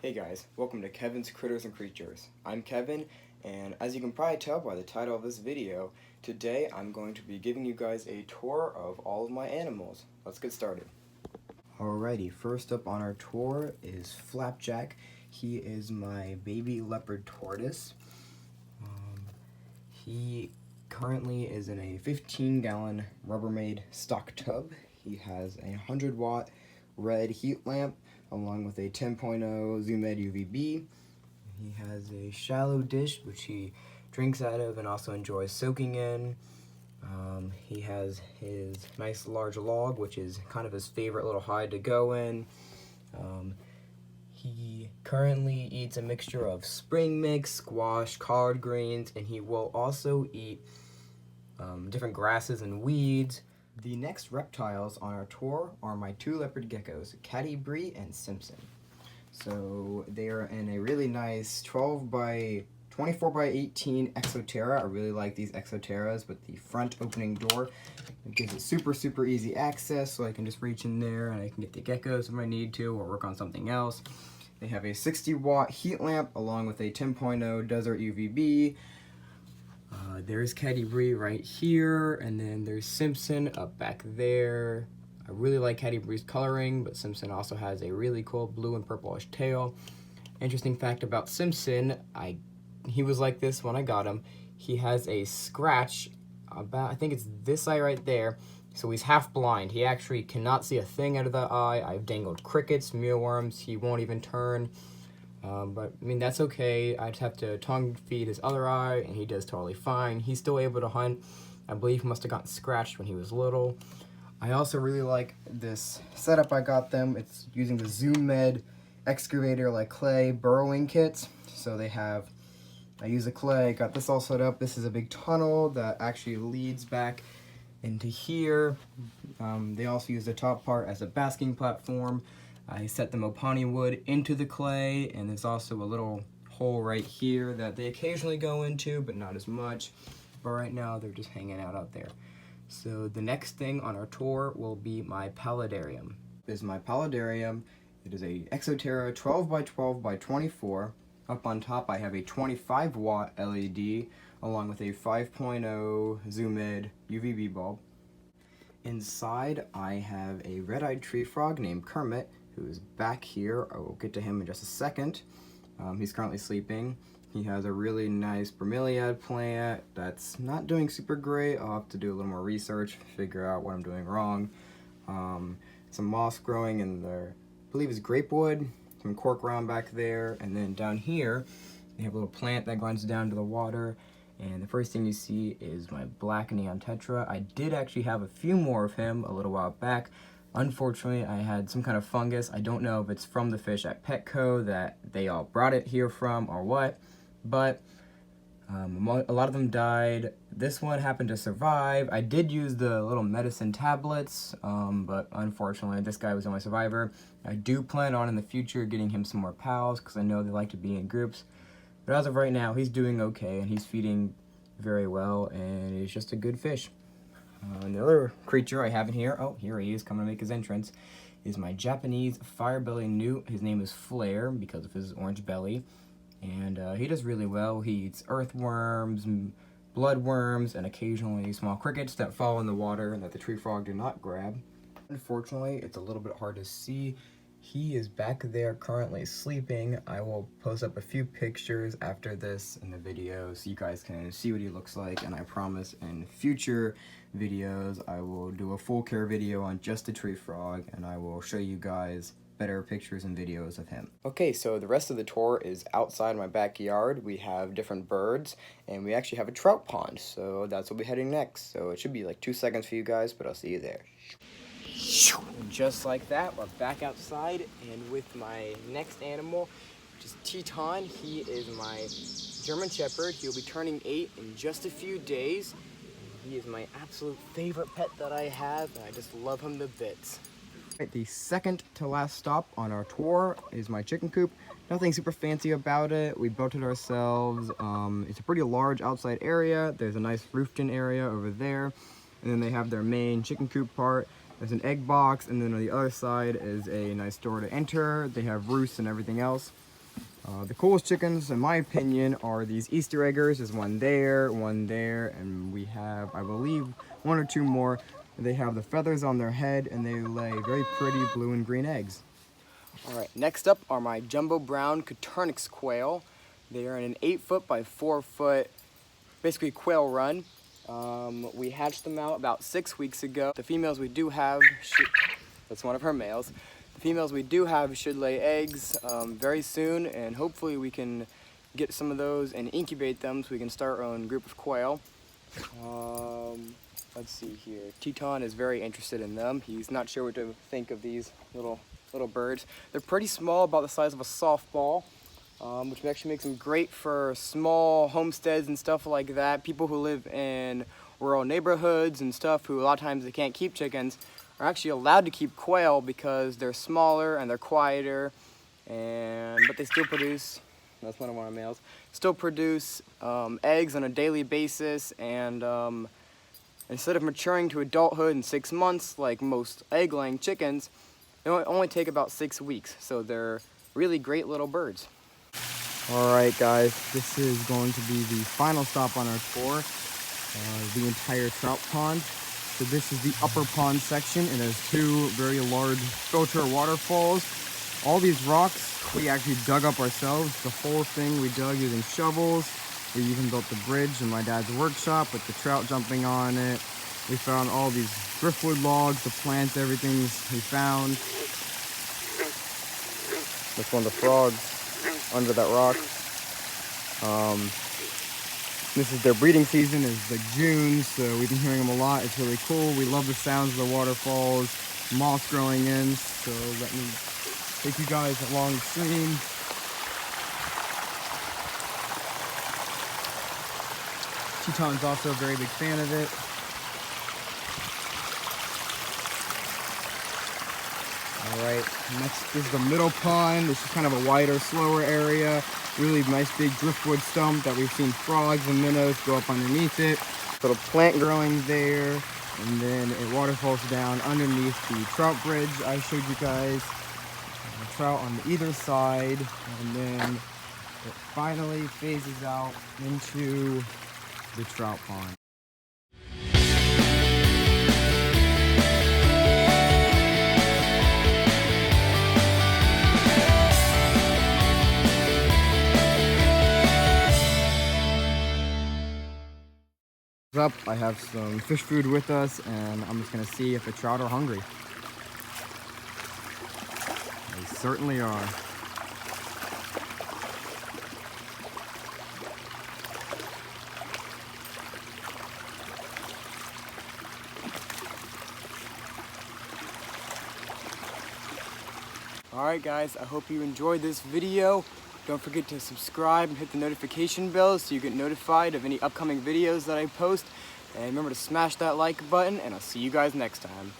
Hey guys, welcome to Kevin's Critters and Creatures. I'm Kevin, and as you can probably tell by the title of this video, today I'm going to be giving you guys a tour of all of my animals. Let's get started. Alrighty, first up on our tour is Flapjack. He is my baby leopard tortoise. He currently is in a 15-gallon Rubbermaid stock tub. He has a 100-watt red heat lamp along with a 10.0 Zoom Ed UVB. He has a shallow dish which he drinks out of and also enjoys soaking in. He has his nice large log, which is kind of his favorite little hide to go in. He currently eats a mixture of spring mix, squash, collard greens, and he will also eat different grasses and weeds. The next reptiles on our tour are my two leopard geckos, Caddy Brie and Simpson. So they are in a really nice 24 by 18 Exoterra. I really like these Exoterras with the front opening door. It gives it super easy access, so I can just reach in there and I can get the geckos if I need to or work on something else. They have a 60-watt heat lamp along with a 10.0 Desert UVB. There's Caddy Brie right here, and then there's Simpson up back there. I really like Caddy Brie's coloring, but Simpson also has a really cool blue and purplish tail. Interesting fact about Simpson, he was like this when I got him. He has a scratch about, I think it's this eye right there, so he's half blind. He actually cannot see a thing out of that eye. I've dangled crickets, mealworms, he won't even turn. But I mean, that's okay. I just have to tongue feed his other eye and he does totally fine. He's still able to hunt. I believe he must have gotten scratched when he was little. I also really like this setup I got them. It's using the Zoom Med excavator like clay burrowing kits. So I use the clay, got this all set up. This is a big tunnel that actually leads back into here. They also use the top part as a basking platform. I set the Mopani wood into the clay, and there's also a little hole right here that they occasionally go into, but not as much. But right now, they're just hanging out there. So the next thing on our tour will be my paludarium. This is my paludarium. It is a Exoterra 12 by 12 by 24. Up on top, I have a 25-watt LED along with a 5.0 Zoom Ed UVB bulb. Inside, I have a red-eyed tree frog named Kermit, who is back here. I will get to him in just a second. He's currently sleeping. He has a really nice bromeliad plant that's not doing super great. I'll have to do a little more research, figure out what I'm doing wrong. Some moss growing in there, I believe it's grapewood, some cork round back there, and then down here, they have a little plant that grinds down to the water. And the first thing you see is my black neon tetra. I did actually have a few more of him a little while back. Unfortunately, I had some kind of fungus. I don't know if it's from the fish at Petco that they all brought it here from or what, but a lot of them died. This one happened to survive. I did use the little medicine tablets, but unfortunately, this guy was the only survivor. I do plan on in the future getting him some more pals because I know they like to be in groups. But as of right now, he's doing okay and he's feeding very well and he's just a good fish. And the other creature I have in here, oh, here he is coming to make his entrance, is my Japanese firebelly newt. His name is Flare because of his orange belly. And he does really well. He eats earthworms, bloodworms, and occasionally small crickets that fall in the water and that the tree frog did not grab. Unfortunately, it's a little bit hard to see. He is back there currently sleeping. I will post up a few pictures after this in the video so you guys can see what he looks like, and I promise in future videos I will do a full care video on just the tree frog and I will show you guys better pictures and videos of him. Okay, so the rest of the tour is outside my backyard. We have different birds and we actually have a trout pond, so that's what we're heading next. So it should be like 2 seconds for you guys, but I'll see you there. And just like that, we're back outside, and with my next animal, which is Teton. He is my German Shepherd. He'll be turning 8 in just a few days. He is my absolute favorite pet that I have, and I just love him to bits. Right, the second to last stop on our tour is my chicken coop. Nothing super fancy about it. We built it ourselves. It's a pretty large outside area. There's a nice roofed-in area over there, and then they have their main chicken coop part. There's an egg box, and then on the other side is a nice door to enter. They have roosts and everything else. The coolest chickens, in my opinion, are these Easter eggers. There's one there, and we have, I believe, one or two more. They have the feathers on their head, and they lay very pretty blue and green eggs. All right, next up are my jumbo brown Coturnix quail. They are in an 8-foot by 4-foot, basically quail run. We hatched them out about 6 weeks ago. The females we do have, that's one of her males. The females we do have should lay eggs very soon, and hopefully we can get some of those and incubate them so we can start our own group of quail. Let's see here. Teton is very interested in them. He's not sure what to think of these little birds. They're pretty small, about the size of a softball, which actually makes them great for small homesteads and stuff like that. People who live in rural neighborhoods and stuff, who a lot of times they can't keep chickens, are actually allowed to keep quail because they're smaller and they're quieter, but they still produce, that's one of our males, still produce eggs on a daily basis, and instead of maturing to adulthood in 6 months like most egg-laying chickens, they only take about 6 weeks, so they're really great little birds. Alright guys, this is going to be the final stop on our tour, the entire trout pond. So this is the upper pond section. It has 2 very large filter waterfalls. All these rocks we actually dug up ourselves. The whole thing we dug using shovels. We even built the bridge in my dad's workshop with the trout jumping on it. We found all these driftwood logs, the plants, everything we found. That's one of the frogs under that rock. This is their breeding season, is like June, so we've been hearing them a lot. It's really cool. We love the sounds of the waterfalls, moss growing in, so let me take you guys along the stream. Teton's also a very big fan of it. Alright, next is the middle pond. This is kind of a wider, slower area. Really nice big driftwood stump that we've seen frogs and minnows go up underneath it. Little plant growing there, and then it waterfalls down underneath the trout bridge I showed you guys. Trout on either side, and then it finally phases out into the trout pond. Up, I have some fish food with us, and I'm just gonna see if the trout are hungry. They certainly are. Alright guys, I hope you enjoyed this video. Don't forget to subscribe and hit the notification bell so you get notified of any upcoming videos that I post. And remember to smash that like button, and I'll see you guys next time.